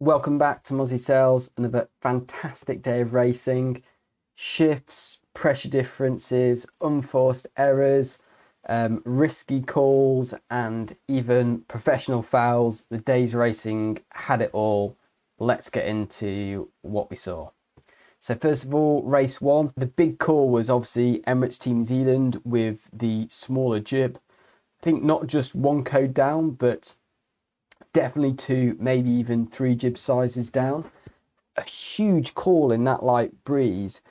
Welcome back to Mozzie Sales. Another fantastic day of racing. Shifts, pressure differences, unforced errors, risky calls, and even professional fouls. The day's racing had it all. Let's get into what we saw. So first of all, race one. The big call was obviously Emirates Team New Zealand with the smaller jib. I think not just one code down, but definitely two, maybe even three jib sizes down. A huge call in that light breeze.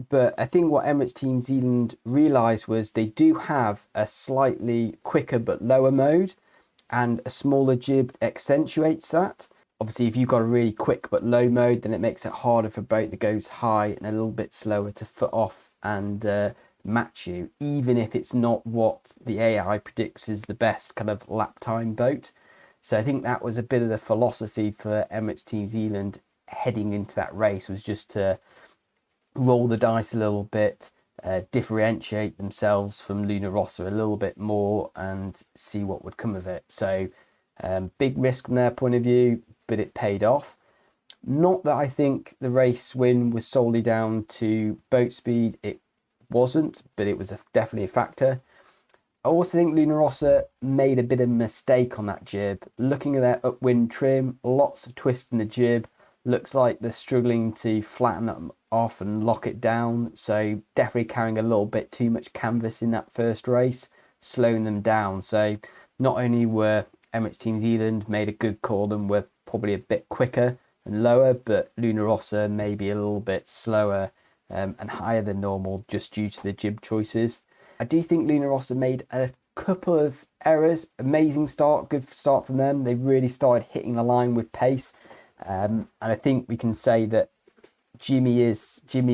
But I think what Emirates Team New Zealand realised was they do have a slightly quicker but lower mode, and a smaller jib accentuates that. Obviously, if you've got a really quick but low mode, then it makes it harder for a boat that goes high and a little bit slower to foot off and match you, even if it's not what the AI predicts is the best kind of lap time boat. So I think that was a bit of the philosophy for Emirates Team New Zealand heading into that race, was just to roll the dice a little bit, differentiate themselves from Luna Rossa a little bit more and see what would come of it. So big risk from their point of view, but it paid off. Not that I think the race win was solely down to boat speed. It wasn't, but it was definitely a factor. I also think Luna Rossa made a bit of a mistake on that jib. Looking at their upwind trim, lots of twist in the jib. Looks like they're struggling to flatten it off and lock it down. So definitely carrying a little bit too much canvas in that first race, slowing them down. So not only were Emirates Team New Zealand made a good call and were probably a bit quicker and lower, but Luna Rossa maybe a little bit slower and higher than normal just due to the jib choices. I do think Luna Rossa made a couple of errors. Amazing start, good start from them. They really started hitting the line with pace. And I think we can say that Jimmy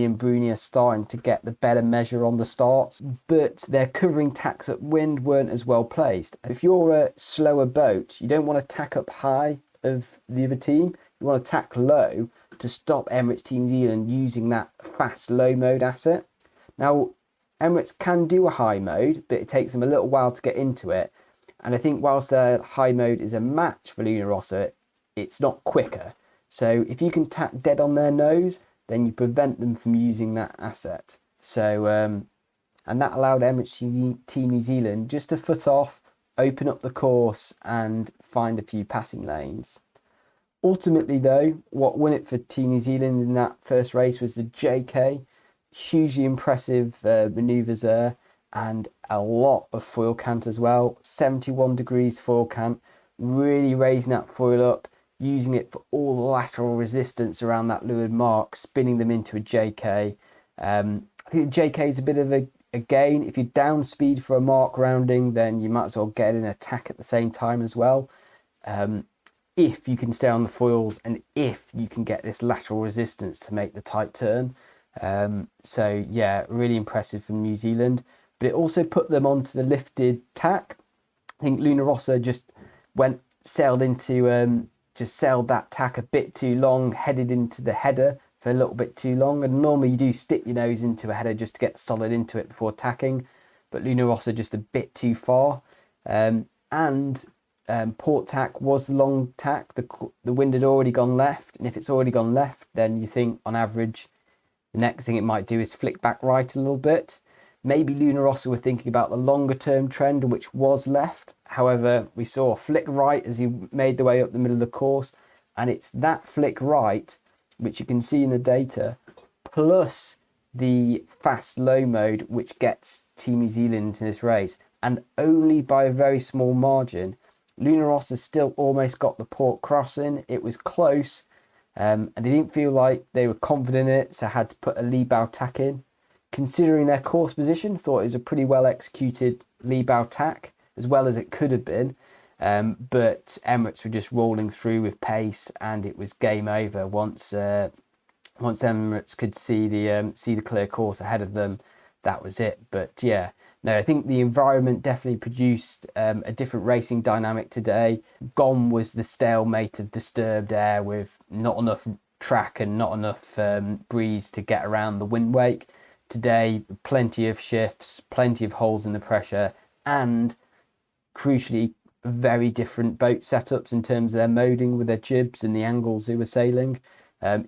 and Bruni are starting to get the better measure on the starts, but their covering tacks upwind weren't as well placed. If you're a slower boat, you don't want to tack up high of the other team. You want to tack low to stop Emirates Team New Zealand using that fast low mode asset. Now, Emirates can do a high mode, but it takes them a little while to get into it. And I think whilst their high mode is a match for Luna Rossa, it's not quicker. So if you can tack dead on their nose, then you prevent them from using that asset. So, and that allowed Emirates Team New Zealand just to foot off, open up the course and find a few passing lanes. Ultimately though, what won it for Team New Zealand in that first race was the JK. Hugely impressive manoeuvres there, and a lot of foil cant as well. 71 degrees foil cant, really raising that foil up, using it for all the lateral resistance around that leeward mark, spinning them into a JK. I think the JK is a bit of a gain. If you're down speed for a mark rounding, then you might as well get an attack at the same time as well. If you can stay on the foils and if you can get this lateral resistance to make the tight turn. So yeah, really impressive from New Zealand, but it also put them onto the lifted tack. I think Luna Rossa just sailed that tack a bit too long, headed into the header for a little bit too long. And normally you do stick your nose into a header just to get solid into it before tacking, but Luna Rossa just a bit too far. Port tack was the long tack. The wind had already gone left, and if it's already gone left, then you think on average the next thing it might do is flick back right a little bit. Maybe Luna Rossa were thinking about the longer term trend, which was left. However, we saw a flick right as he made the way up the middle of the course. And it's that flick right, which you can see in the data, plus the fast low mode, which gets Team New Zealand into this race. And only by a very small margin. Luna Rossa still almost got the port crossing. It was close. And they didn't feel like they were confident in it, so had to put a lee bow tack in. Considering their course position, thought it was a pretty well executed lee bow tack, as well as it could have been. But Emirates were just rolling through with pace, and it was game over once Emirates could see the clear course ahead of them. That was it. But yeah, no, I think the environment definitely produced a different racing dynamic today. Gone was the stalemate of disturbed air with not enough track and not enough breeze to get around the wind wake. Today, plenty of shifts, plenty of holes in the pressure, and crucially, very different boat setups in terms of their moding with their jibs and the angles they were sailing,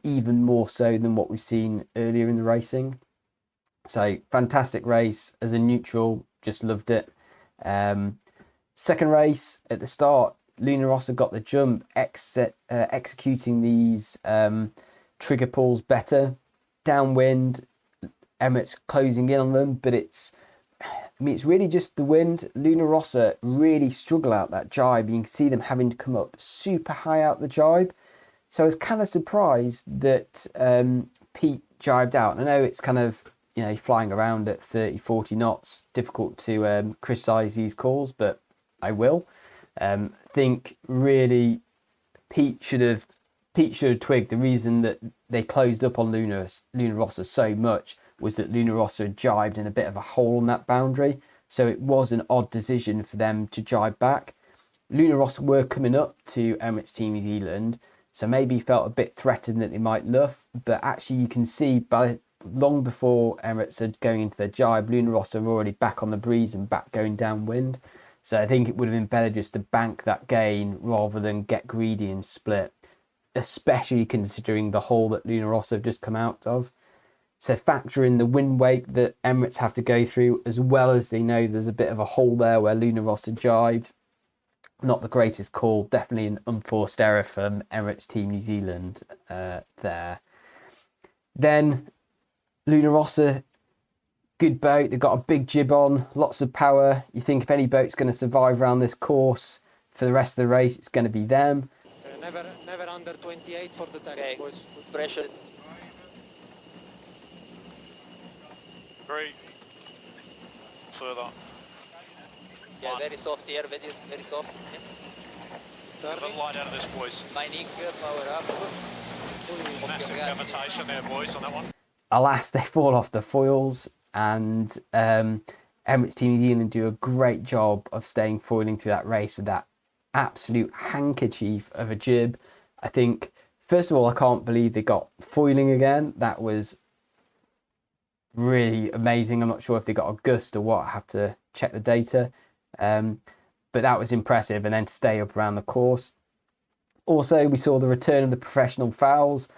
even more so than what we've seen earlier in the racing. So fantastic race. As a neutral, just loved it. Second race, at the start, Luna Rossa got the jump, executing these trigger pulls better. Downwind, Emirates closing in on them, but it's really just the wind. Luna Rossa really struggle out that jibe. You can see them having to come up super high out the jibe. So I was kind of surprised that Pete jibed out. And I know it's kind of, you know, flying around at 30, 40 knots. Difficult to criticise these calls, but I will. Think really Pete should have twigged the reason that they closed up on Luna Rossa so much was that Luna Rossa had jibed in a bit of a hole on that boundary. So it was an odd decision for them to jibe back. Luna Rossa were coming up to Emirates Team New Zealand, so maybe felt a bit threatened that they might luff, but actually you can see long before Emirates are going into their jibe, Luna Rossa were already back on the breeze and back going downwind. So I think it would have been better just to bank that gain rather than get greedy and split, especially considering the hole that Luna Rossa have just come out of. So factor in the wind wake that Emirates have to go through, as well as they know there's a bit of a hole there where Luna Rossa jibed. Not the greatest call, definitely an unforced error from Emirates Team New Zealand there. Then Luna Rossa, good boat, they've got a big jib on, lots of power. You think if any boat's going to survive around this course for the rest of the race, it's going to be them. Never under 28 for the tacks, boys. Good pressure. 3. Further. Yeah, very soft here, very soft. A little light out of this, boys. Mining, power up. Massive cavitation there, boys, on that one. Alas, they fall off the foils, and Emirates Team New Zealand do a great job of staying foiling through that race with that absolute handkerchief of a jib. I think, first of all, I can't believe they got foiling again. That was really amazing. I'm not sure if they got a gust or what. I have to check the data. But that was impressive, and then to stay up around the course. Also, we saw the return of the professional fouls.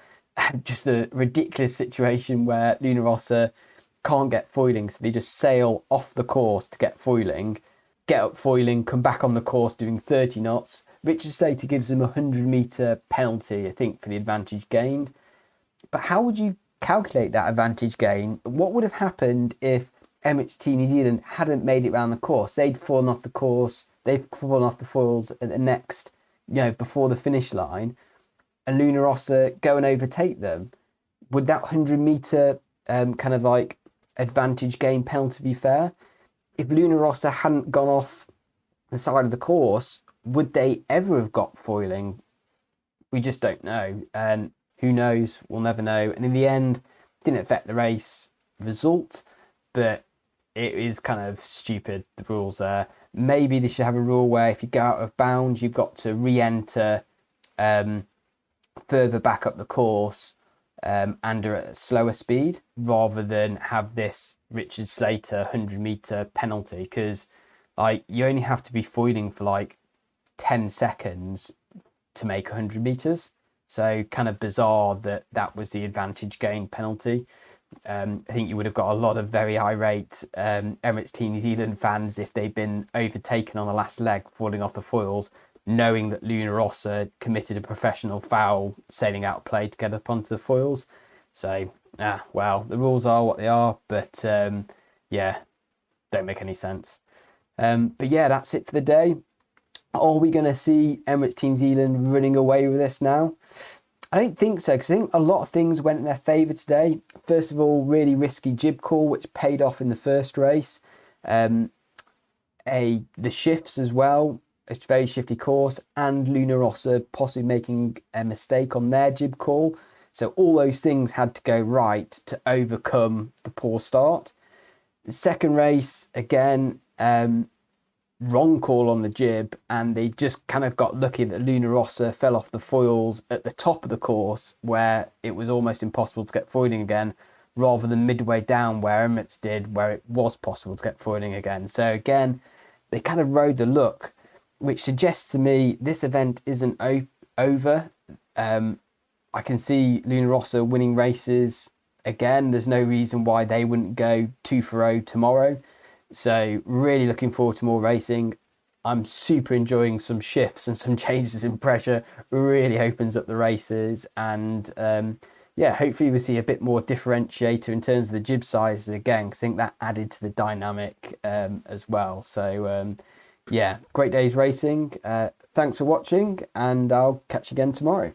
Just a ridiculous situation where Luna Rossa can't get foiling, so they just sail off the course to get foiling, get up foiling, come back on the course doing 30 knots. Richard Slater gives them a 100-metre penalty, I think, for the advantage gained. But how would you calculate that advantage gain? What would have happened if Emirates Team New Zealand hadn't made it around the course? They'd fallen off the course, they've fallen off the foils at the next, before the finish line, and Luna Rossa go and overtake them. Would that 100-metre kind of like advantage gain penalty be fair? If Luna Rossa hadn't gone off the side of the course, would they ever have got foiling? We just don't know. And who knows? We'll never know. And in the end, it didn't affect the race result, but it is kind of stupid, the rules there. Maybe they should have a rule where if you go out of bounds, you've got to re-enter further back up the course and at a slower speed, rather than have this Richard Slater 100-metre penalty, because you only have to be foiling for 10 seconds to make 100 metres. So kind of bizarre that was the advantage gain penalty. I think you would have got a lot of very irate Emirates Team New Zealand fans if they'd been overtaken on the last leg, falling off the foils, knowing that Luna Rossa committed a professional foul sailing out of play to get up onto the foils. So, well, the rules are what they are, but yeah, don't make any sense. But yeah, that's it for the day. Are we going to see Emirates Team New Zealand running away with this now? I don't think so, because I think a lot of things went in their favour today. First of all, really risky jib call, which paid off in the first race. The shifts as well, a very shifty course, and Luna Rossa possibly making a mistake on their jib call. So all those things had to go right to overcome the poor start. The second race, again, wrong call on the jib, and they just kind of got lucky that Luna Rossa fell off the foils at the top of the course where it was almost impossible to get foiling again, rather than midway down where Emirates did, where it was possible to get foiling again. So again, they kind of rode the luck. which suggests to me this event isn't over. I can see Luna Rossa winning races again. There's no reason why they wouldn't go 2-0 tomorrow. So really looking forward to more racing. I'm super enjoying some shifts and some changes in pressure. Really opens up the races, and yeah, hopefully we see a bit more differentiator in terms of the jib sizes again, because I think that added to the dynamic as well. So yeah, great days racing. Thanks for watching, and I'll catch you again tomorrow.